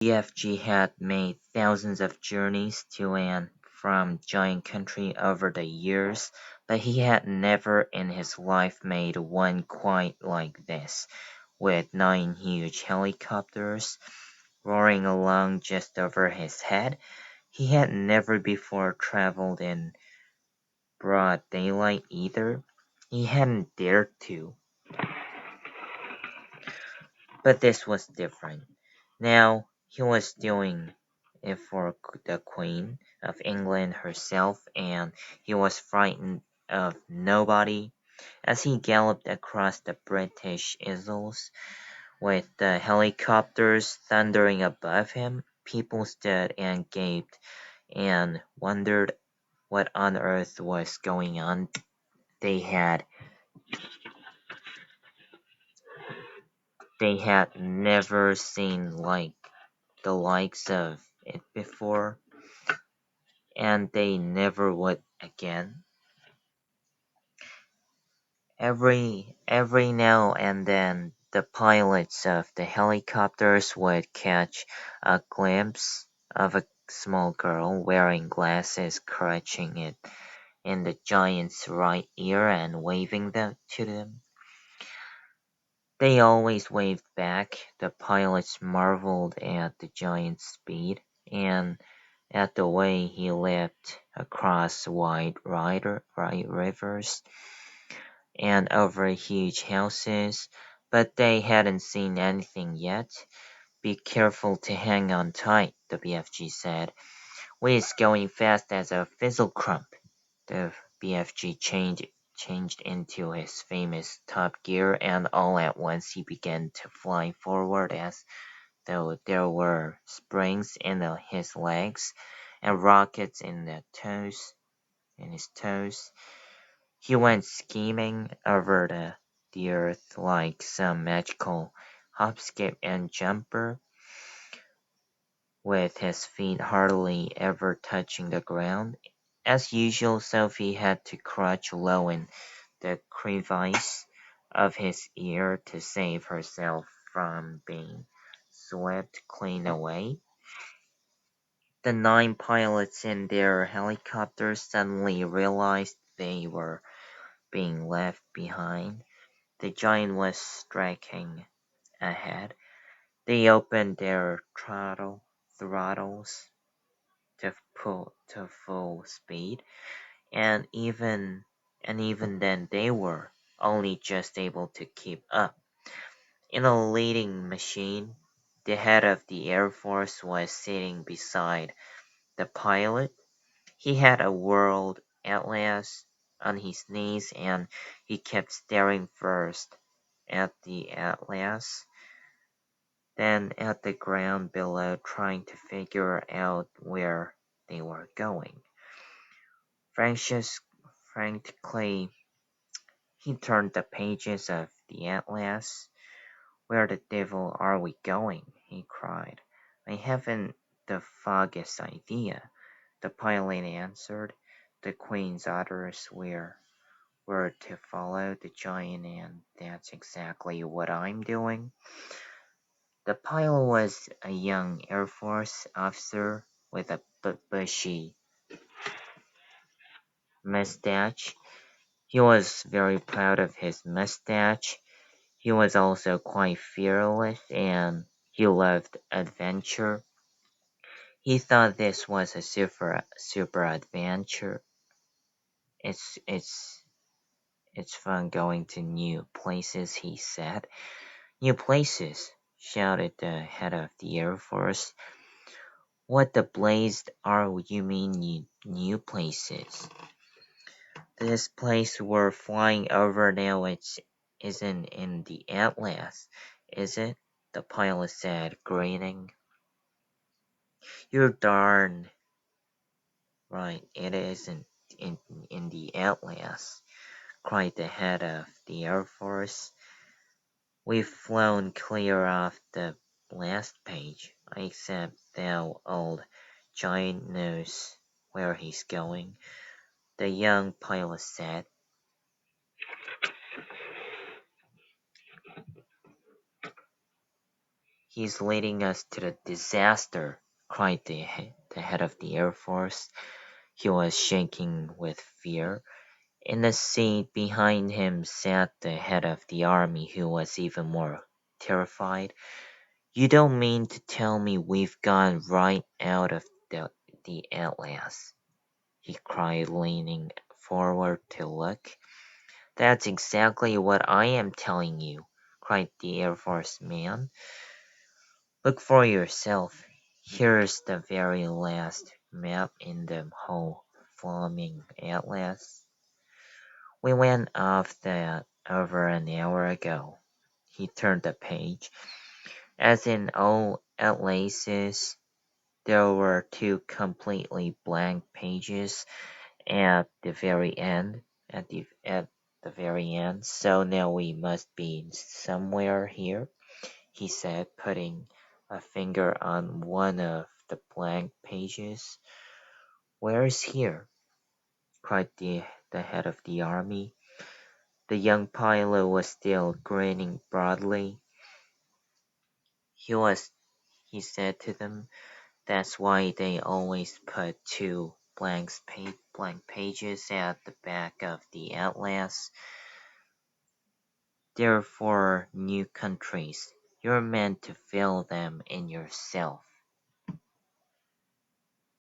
BFG had made thousands of journeys to and from giant country over the years, but he had never in his life made one quite like this, with 9 huge helicopters roaring along just over his head. He had never before traveled in broad daylight either. He hadn't dared to. But this was different. Now he was doing it for the Queen of England herself, and he was frightened of nobody. As he galloped across the British Isles, with the helicopters thundering above him, people stood and gaped and wondered what on earth was going on. They had they had never seen the likes of it before, and they never would again. Every now and then the pilots of the helicopters would catch a glimpse of a small girl wearing glasses crouching it in the giant's right ear and waving them to them. They always waved back. The pilots marveled at the giant's speed and at the way he leapt across wide rivers and over huge houses, but they hadn't seen anything yet. Be careful to hang on tight, the BFG said. We's going fast as a fizzle crump. The BFG changed into his famous top gear, and all at once he began to fly forward as though there were springs in his legs and rockets in his toes. He went skimming over the earth like some magical hop, skip, and jumper, with his feet hardly ever touching the ground. As usual, Sophie had to crouch low in the crevice of his ear to save herself from being swept clean away. The 9 pilots in their helicopters suddenly realized they were being left behind. The giant was striking ahead. They opened their throttles to full speed, and even then they were only just able to keep up. In a leading machine, the head of the Air Force was sitting beside the pilot. He had a world atlas on his knees, and he kept staring first at the atlas, then at the ground below, trying to figure out where they were going. Frantically, he turned the pages of the atlas. "Where the devil are we going?" he cried. "I haven't the foggiest idea," the pilot answered. "The Queen's orders were to follow the giant, and that's exactly what I'm doing." The pilot was a young Air Force officer with a bushy mustache. He was very proud of his mustache. He was also quite fearless, and he loved adventure. He thought this was a super adventure. It's fun going to new places, he said. "New places?" shouted the head of the Air Force. "What the blazed are you mean new places? This place we're flying over now isn't in the Atlas, is it?" the pilot said, grinning. "You're darn right it isn't in the Atlas," cried the head of the Air Force. "We've flown clear off the last page, except that old giant knows where he's going," the young pilot said. He's leading us to the disaster, cried the head of the Air Force. He was shaking with fear. In the seat behind him sat the head of the army, who was even more terrified. You don't mean to tell me we've gone right out of the Atlas, he cried, leaning forward to look. That's exactly what I am telling you, cried the Air Force man. Look for yourself. Here's the very last map in the whole Flaming Atlas. We went off that over an hour ago. He turned the page. As in all atlases, there were two completely blank pages at the very end. At the very end. So now we must be somewhere here, he said, putting a finger on one of the blank pages. Where is here? Cried the head of the army. The young pilot was still grinning broadly. He was, he said to them. That's why they always put two blank pages at the back of the atlas. They're for new countries. You're meant to fill them in yourself.